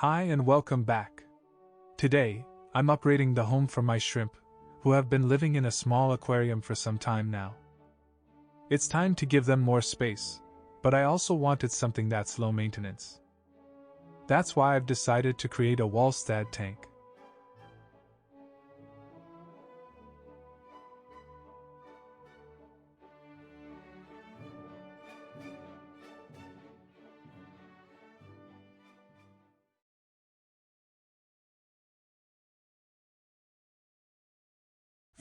Hi and welcome back. Today, I'm upgrading the home for my shrimp, who have been living in a small aquarium for some time now. It's time to give them more space, but I also wanted something that's low maintenance. That's why I've decided to create a Walstad tank.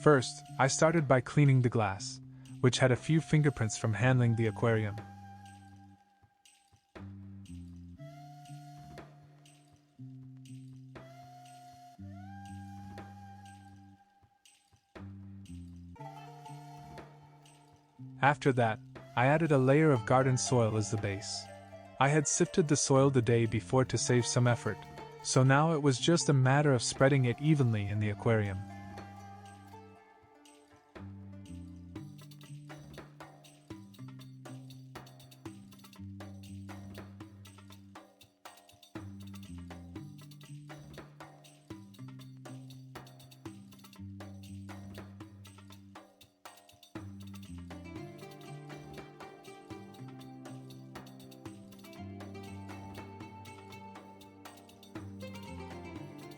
First, I started by cleaning the glass, which had a few fingerprints from handling the aquarium. After that, I added a layer of garden soil as the base. I had sifted the soil the day before to save some effort, so now it was just a matter of spreading it evenly in the aquarium.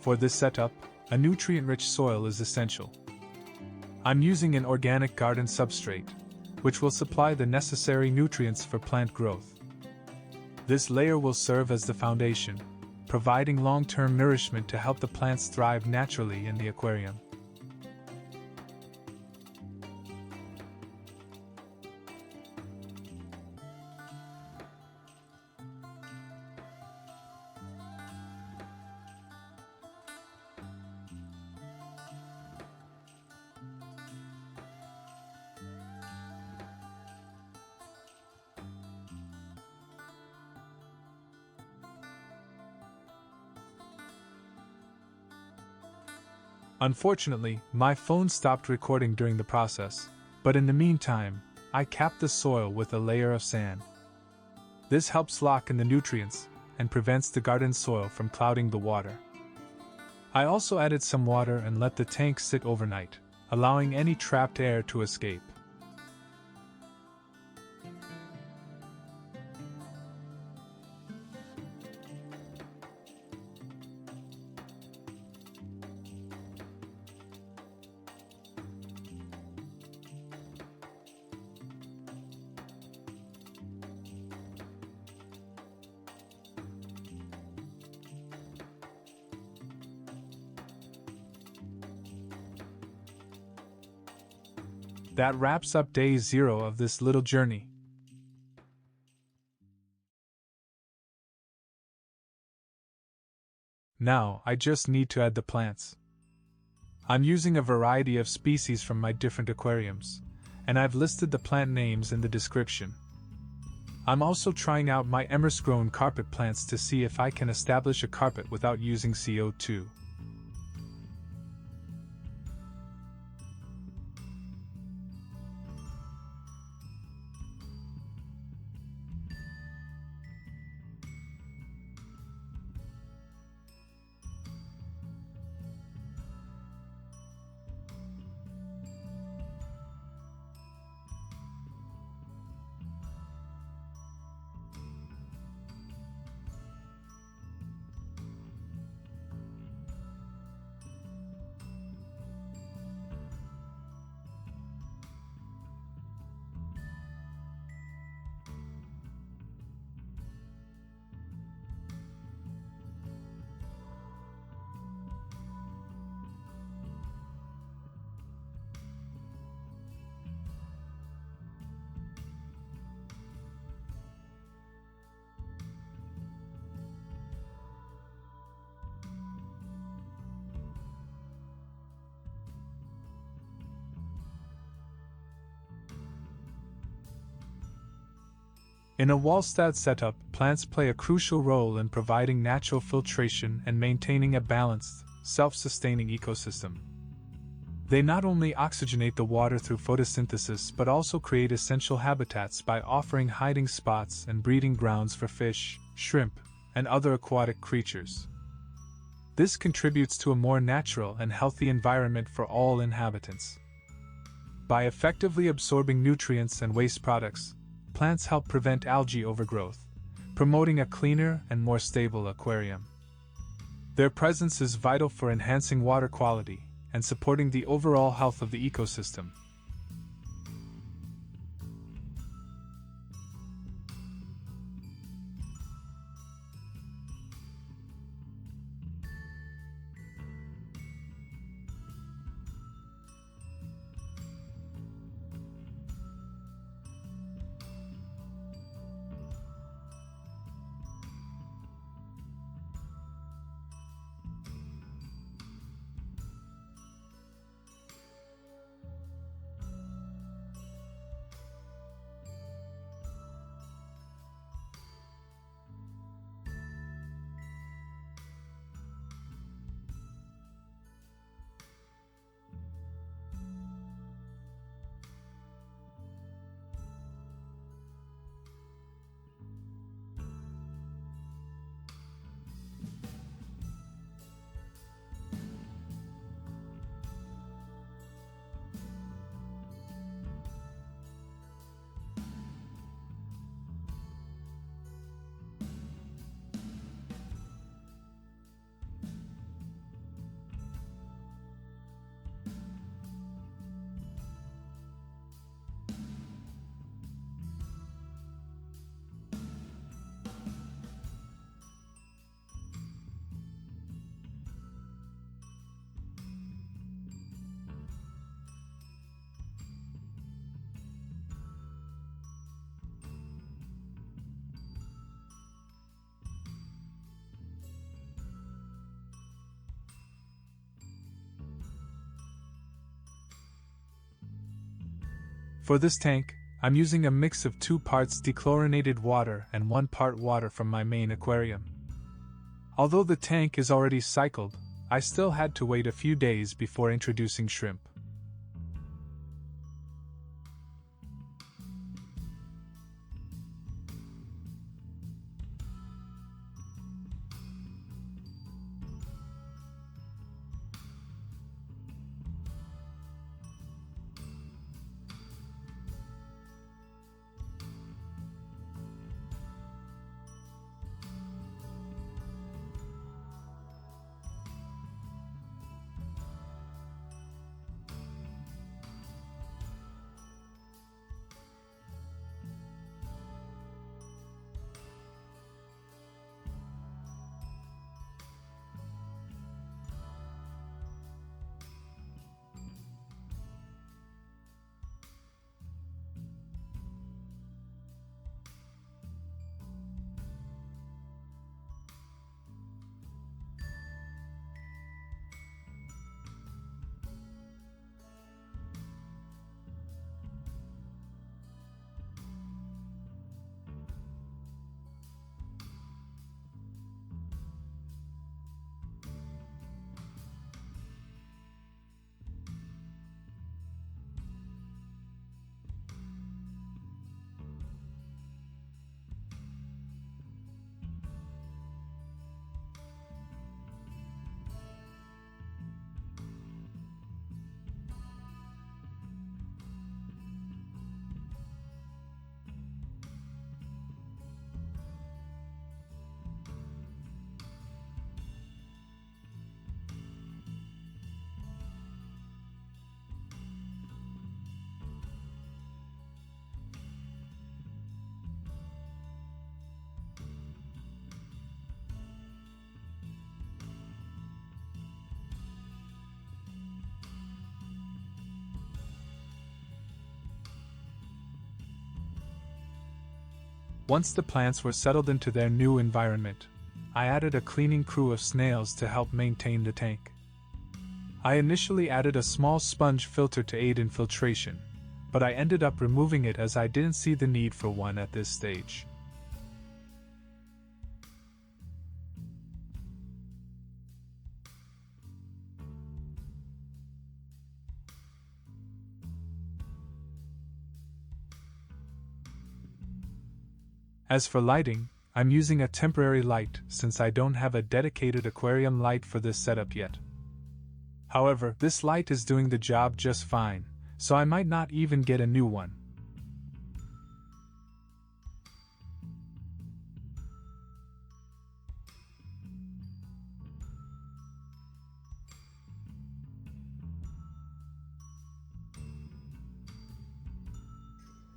For this setup, a nutrient-rich soil is essential. I'm using an organic garden substrate, which will supply the necessary nutrients for plant growth. This layer will serve as the foundation, providing long-term nourishment to help the plants thrive naturally in the aquarium. Unfortunately, my phone stopped recording during the process, but in the meantime, I capped the soil with a layer of sand. This helps lock in the nutrients and prevents the garden soil from clouding the water. I also added some water and let the tank sit overnight, allowing any trapped air to escape. That wraps up day 0 of this little journey. Now, I just need to add the plants. I'm using a variety of species from my different aquariums, and I've listed the plant names in the description. I'm also trying out my Emrys-grown carpet plants to see if I can establish a carpet without using CO2. In a Walstad setup, plants play a crucial role in providing natural filtration and maintaining a balanced, self-sustaining ecosystem. They not only oxygenate the water through photosynthesis but also create essential habitats by offering hiding spots and breeding grounds for fish, shrimp, and other aquatic creatures. This contributes to a more natural and healthy environment for all inhabitants. By effectively absorbing nutrients and waste products, plants help prevent algae overgrowth, promoting a cleaner and more stable aquarium. Their presence is vital for enhancing water quality and supporting the overall health of the ecosystem. For this tank, I'm using a mix of 2 parts dechlorinated water and 1 part water from my main aquarium. Although the tank is already cycled, I still had to wait a few days before introducing shrimp. Once the plants were settled into their new environment, I added a cleaning crew of snails to help maintain the tank. I initially added a small sponge filter to aid in filtration, but I ended up removing it as I didn't see the need for one at this stage. As for lighting, I'm using a temporary light since I don't have a dedicated aquarium light for this setup yet. However, this light is doing the job just fine, so I might not even get a new one.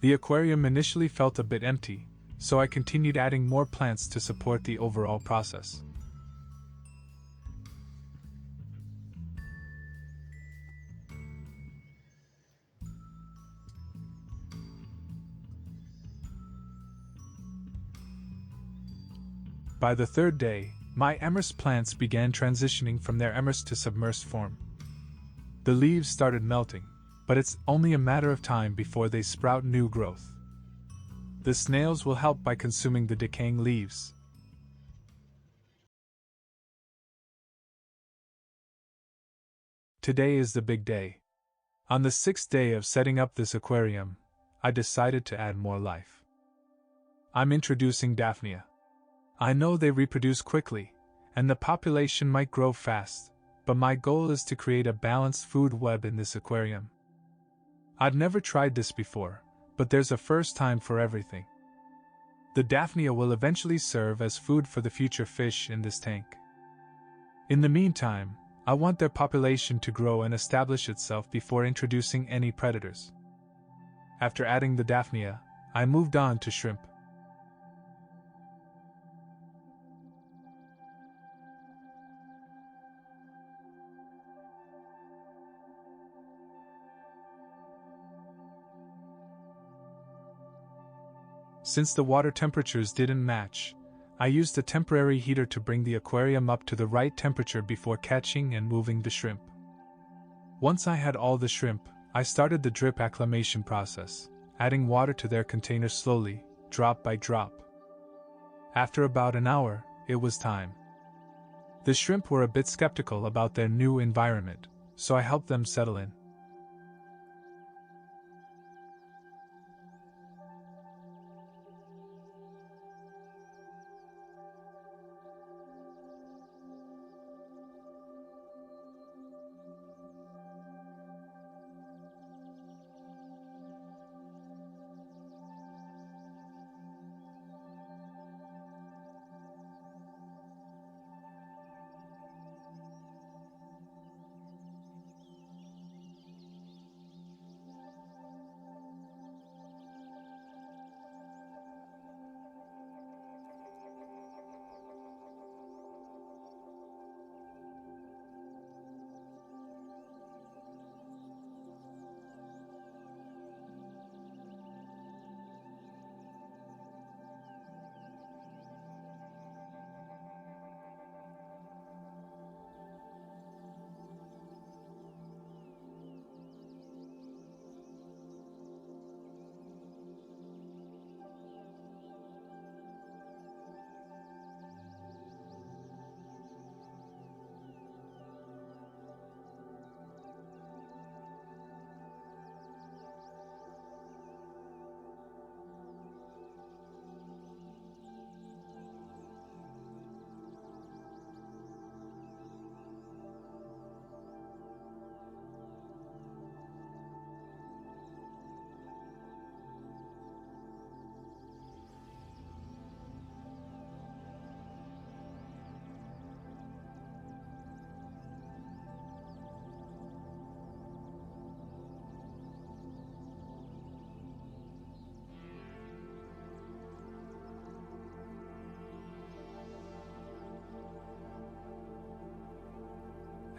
The aquarium initially felt a bit empty, so I continued adding more plants to support the overall process. By the third day, my immersed plants began transitioning from their immersed to submersed form. The leaves started melting, but it's only a matter of time before they sprout new growth. The snails will help by consuming the decaying leaves. Today is the big day. On the 6th day of setting up this aquarium, I decided to add more life. I'm introducing Daphnia. I know they reproduce quickly, and the population might grow fast, but my goal is to create a balanced food web in this aquarium. I've never tried this before, but there's a first time for everything. The Daphnia will eventually serve as food for the future fish in this tank. In the meantime, I want their population to grow and establish itself before introducing any predators. After adding the Daphnia, I moved on to shrimp. Since the water temperatures didn't match, I used a temporary heater to bring the aquarium up to the right temperature before catching and moving the shrimp. Once I had all the shrimp, I started the drip acclimation process, adding water to their container slowly, drop by drop. After about an hour, it was time. The shrimp were a bit skeptical about their new environment, so I helped them settle in.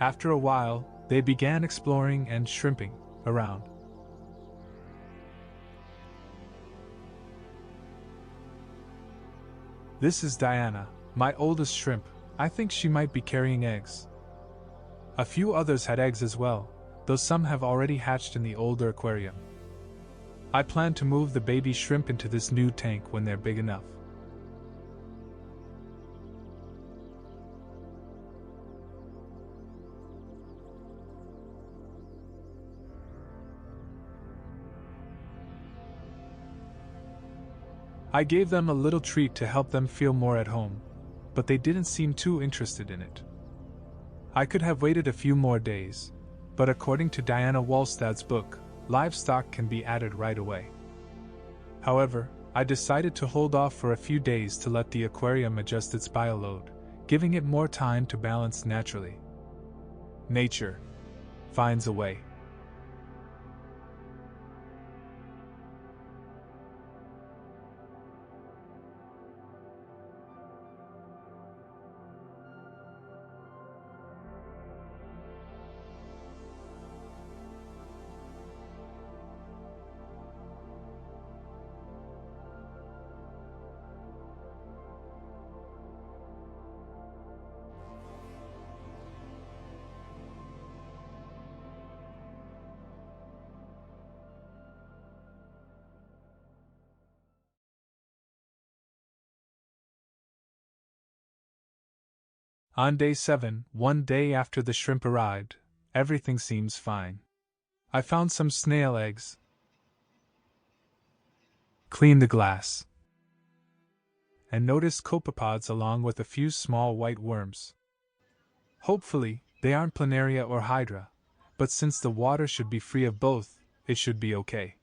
After a while, they began exploring and shrimping around. This is Diana, my oldest shrimp. I think she might be carrying eggs. A few others had eggs as well, though some have already hatched in the older aquarium. I plan to move the baby shrimp into this new tank when they're big enough. I gave them a little treat to help them feel more at home, but they didn't seem too interested in it. I could have waited a few more days, but according to Diana Walstad's book, livestock can be added right away. However, I decided to hold off for a few days to let the aquarium adjust its bioload, giving it more time to balance naturally. Nature finds a way. On day 7, one day after the shrimp arrived, everything seems fine. I found some snail eggs, cleaned the glass, and noticed copepods along with a few small white worms. Hopefully, they aren't planaria or hydra, but since the water should be free of both, it should be okay.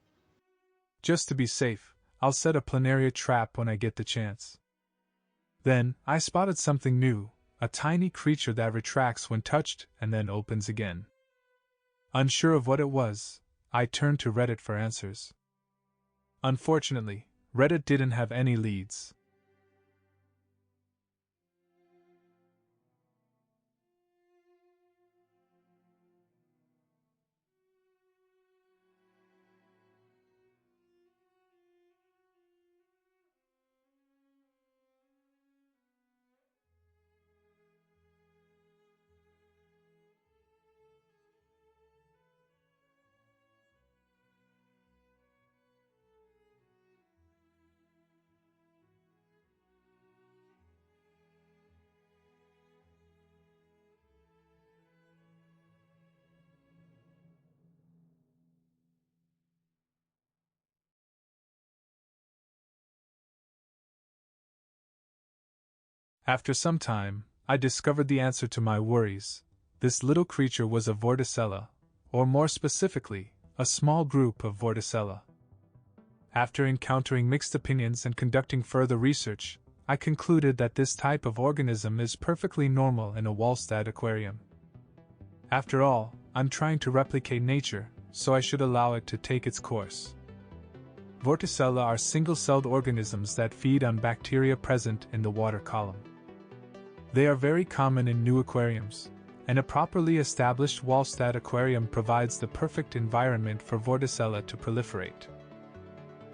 Just to be safe, I'll set a planaria trap when I get the chance. Then, I spotted something new. A tiny creature that retracts when touched and then opens again. Unsure of what it was, I turned to Reddit for answers. Unfortunately, Reddit didn't have any leads. After some time, I discovered the answer to my worries. This little creature was a Vorticella, or more specifically, a small group of Vorticella. After encountering mixed opinions and conducting further research, I concluded that this type of organism is perfectly normal in a Walstad aquarium. After all, I'm trying to replicate nature, so I should allow it to take its course. Vorticella are single-celled organisms that feed on bacteria present in the water column. They are very common in new aquariums, and a properly established Walstad aquarium provides the perfect environment for Vorticella to proliferate.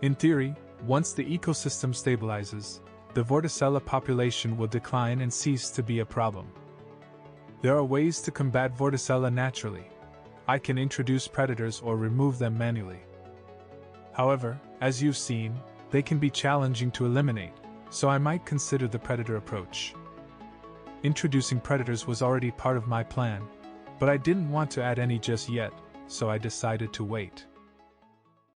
In theory, once the ecosystem stabilizes, the Vorticella population will decline and cease to be a problem. There are ways to combat Vorticella naturally. I can introduce predators or remove them manually. However, as you've seen, they can be challenging to eliminate, so I might consider the predator approach. Introducing predators was already part of my plan, but I didn't want to add any just yet, so I decided to wait.